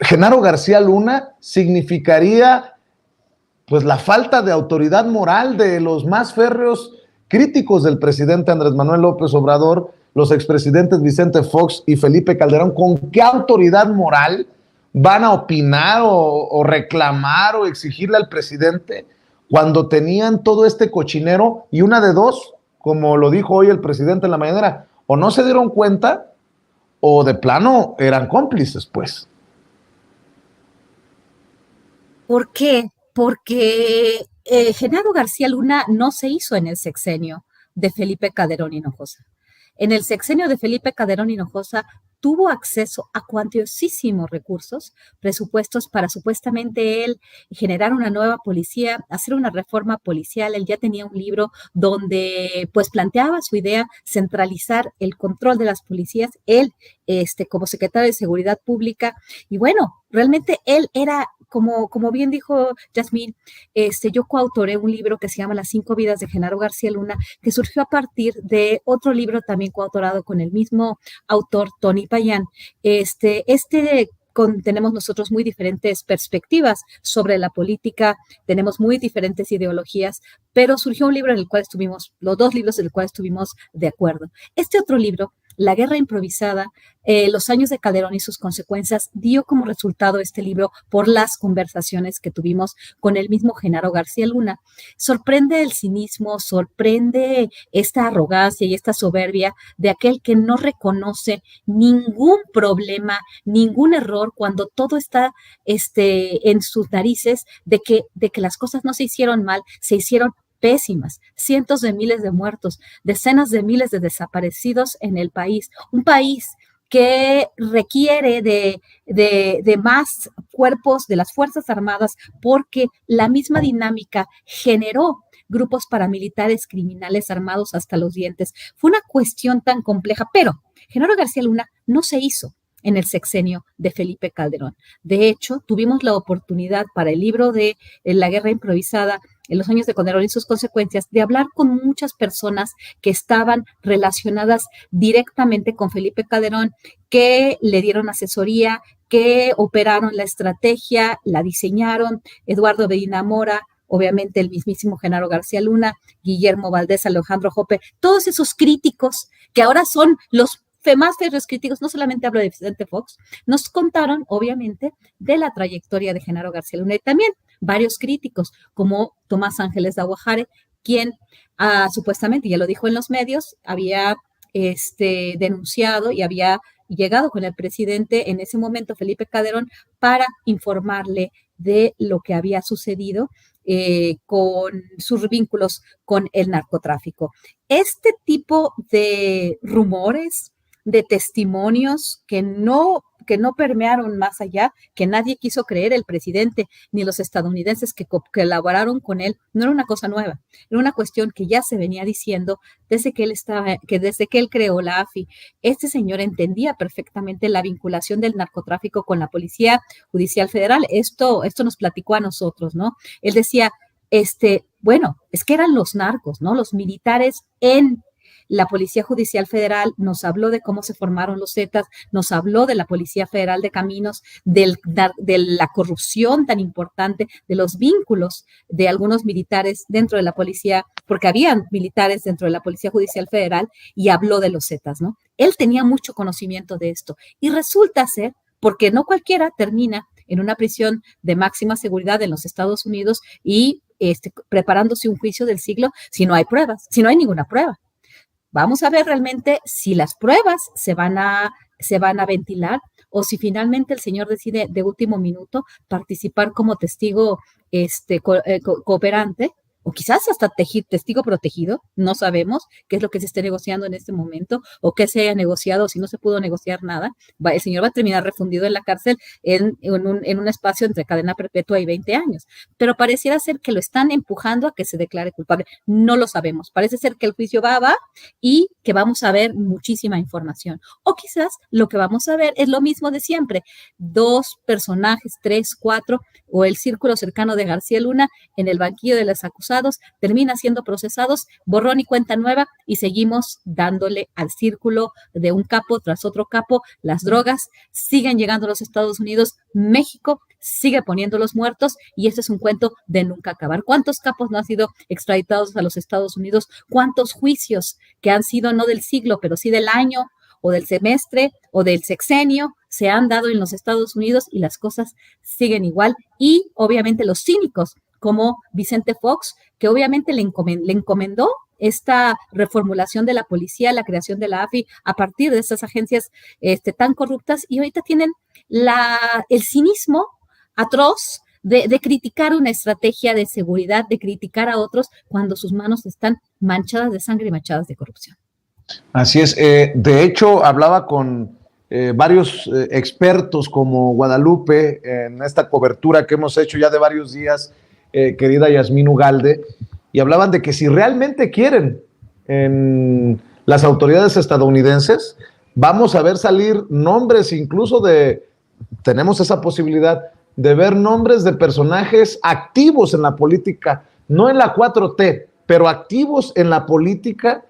Genaro García Luna significaría pues la falta de autoridad moral de los más férreos críticos del presidente Andrés Manuel López Obrador, los expresidentes Vicente Fox y Felipe Calderón. ¿Con qué autoridad moral van a opinar o reclamar o exigirle al presidente cuando tenían todo este cochinero? Y una de dos, como lo dijo hoy el presidente en la mañanera, o no se dieron cuenta o de plano eran cómplices, pues. ¿Por qué? Porque Genaro García Luna no se hizo en el sexenio de Felipe Calderón Hinojosa. En el sexenio de Felipe Calderón Hinojosa tuvo acceso a cuantiosísimos recursos, presupuestos para supuestamente él generar una nueva policía, hacer una reforma policial. Él ya tenía un libro donde pues planteaba su idea, centralizar el control de las policías, él como secretario de Seguridad Pública. Y bueno, realmente él era, como bien dijo Yasmín, yo coautoré un libro que se llama Las 5 vidas de Genaro García Luna, que surgió a partir de otro libro también coautorado con el mismo autor, Tony Payán. Tenemos nosotros muy diferentes perspectivas sobre la política, tenemos muy diferentes ideologías, pero surgió un libro en el cual los dos libros en el cual estuvimos de acuerdo. Este otro libro, La guerra improvisada, los años de Calderón y sus consecuencias, dio como resultado este libro por las conversaciones que tuvimos con el mismo Genaro García Luna. Sorprende el cinismo, sorprende esta arrogancia y esta soberbia de aquel que no reconoce ningún problema, ningún error, cuando todo está en sus narices de que las cosas no se hicieron mal, se hicieron pésimas, cientos de miles de muertos, decenas de miles de desaparecidos en el país, un país que requiere de más cuerpos de las Fuerzas Armadas porque la misma dinámica generó grupos paramilitares criminales armados hasta los dientes. Fue una cuestión tan compleja, pero Genaro García Luna no se hizo en el sexenio de Felipe Calderón. De hecho, tuvimos la oportunidad para el libro de La guerra improvisada en los años de Calderón y sus consecuencias, de hablar con muchas personas que estaban relacionadas directamente con Felipe Calderón, que le dieron asesoría, que operaron la estrategia, la diseñaron, Eduardo Medina Mora, obviamente el mismísimo Genaro García Luna, Guillermo Valdés, Alejandro Jope, todos esos críticos que ahora son los más férreos críticos, no solamente hablo de Vicente Fox, nos contaron, obviamente, de la trayectoria de Genaro García Luna y también varios críticos, como Tomás Ángeles de Aguajare, quien supuestamente, ya lo dijo en los medios, había denunciado y había llegado con el presidente en ese momento, Felipe Calderón, para informarle de lo que había sucedido con sus vínculos con el narcotráfico. Este tipo de rumores, de testimonios que no permearon más allá, que nadie quiso creer, el presidente ni los estadounidenses que colaboraron con él, no era una cosa nueva, era una cuestión que ya se venía diciendo desde que él creó la AFI. Este señor entendía perfectamente la vinculación del narcotráfico con la Policía Judicial Federal. Esto nos platicó a nosotros, ¿no? Él decía, bueno, es que eran los narcos, ¿no? Los militares en la Policía Judicial Federal, nos habló de cómo se formaron los Zetas, nos habló de la Policía Federal de Caminos, de la corrupción tan importante, de los vínculos de algunos militares dentro de la policía, porque habían militares dentro de la Policía Judicial Federal, y habló de los Zetas, ¿no? Él tenía mucho conocimiento de esto, y resulta ser, porque no cualquiera termina en una prisión de máxima seguridad en los Estados Unidos y preparándose un juicio del siglo si no hay pruebas, si no hay ninguna prueba. Vamos a ver realmente si las pruebas se van a ventilar o si finalmente el señor decide de último minuto participar como testigo cooperante, o quizás hasta testigo protegido, no sabemos qué es lo que se esté negociando en este momento o qué se haya negociado, si no se pudo negociar nada, el señor va a terminar refundido en la cárcel en un espacio entre cadena perpetua y 20 años, pero pareciera ser que lo están empujando a que se declare culpable, no lo sabemos, parece ser que el juicio va y que vamos a ver muchísima información, o quizás lo que vamos a ver es lo mismo de siempre, 2 personajes, 3, 4, o el círculo cercano de García Luna en el banquillo de los acusados, juzgados, terminan siendo procesados, borrón y cuenta nueva, y seguimos dándole al círculo de un capo tras otro capo. Las drogas siguen llegando a los Estados Unidos, México sigue poniendo los muertos, y este es un cuento de nunca acabar. ¿Cuántos capos no han sido extraditados a los Estados Unidos? ¿Cuántos juicios que han sido no del siglo, pero sí del año o del semestre o del sexenio se han dado en los Estados Unidos, y las cosas siguen igual? Y obviamente los cínicos como Vicente Fox, que obviamente le encomendó esta reformulación de la policía, la creación de la AFI a partir de estas agencias tan corruptas, y ahorita tienen el cinismo atroz de criticar una estrategia de seguridad, de criticar a otros cuando sus manos están manchadas de sangre y manchadas de corrupción. Así es. De hecho, hablaba con varios expertos como Guadalupe en esta cobertura que hemos hecho ya de varios días, querida Yasmín Ugalde, y hablaban de que si realmente quieren en las autoridades estadounidenses, vamos a ver salir nombres, incluso tenemos esa posibilidad de ver nombres de personajes activos en la política, no en la 4T, pero activos en la política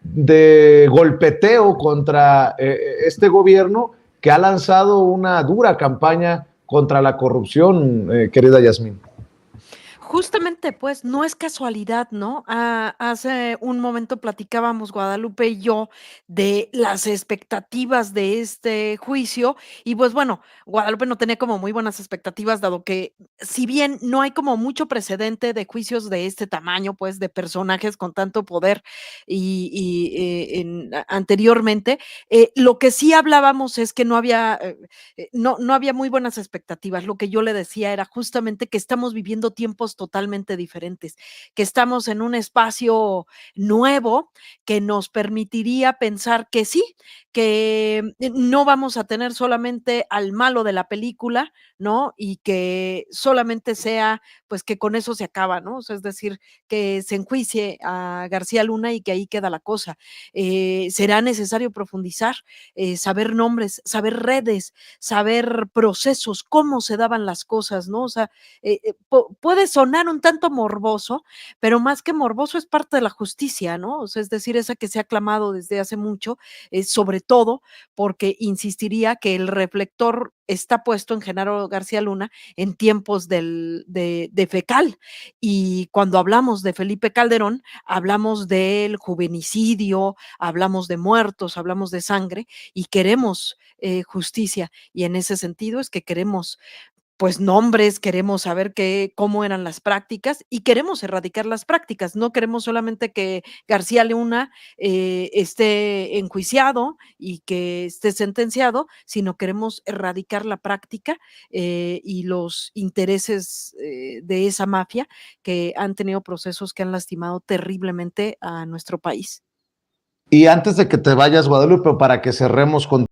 de golpeteo contra este gobierno que ha lanzado una dura campaña contra la corrupción, querida Yasmín. Justamente, pues, no es casualidad, ¿no? Hace un momento platicábamos Guadalupe y yo de las expectativas de este juicio y, pues, bueno, Guadalupe no tenía como muy buenas expectativas, dado que, si bien no hay como mucho precedente de juicios de este tamaño, pues, de personajes con tanto poder anteriormente, lo que sí hablábamos es que no había muy buenas expectativas. Lo que yo le decía era justamente que estamos viviendo tiempos totalmente diferentes, que estamos en un espacio nuevo que nos permitiría pensar que sí, que no vamos a tener solamente al malo de la película, ¿no? Y que solamente sea, pues que con eso se acaba, ¿no? O sea, es decir, que se enjuicie a García Luna y que ahí queda la cosa. Será necesario profundizar, saber nombres, saber redes, saber procesos, cómo se daban las cosas, ¿no? O sea, puede sonar un tanto morboso, pero más que morboso es parte de la justicia, ¿no? O sea, es decir, esa que se ha clamado desde hace mucho, sobre todo porque insistiría que el reflector está puesto en Genaro García Luna en tiempos de Fecal. Y cuando hablamos de Felipe Calderón, hablamos del juvenicidio, hablamos de muertos, hablamos de sangre y queremos justicia. Y en ese sentido es que queremos pues nombres, queremos saber cómo eran las prácticas y queremos erradicar las prácticas. No queremos solamente que García Luna esté enjuiciado y que esté sentenciado, sino queremos erradicar la práctica y los intereses de esa mafia que han tenido procesos que han lastimado terriblemente a nuestro país. Y antes de que te vayas, Guadalupe, para que cerremos con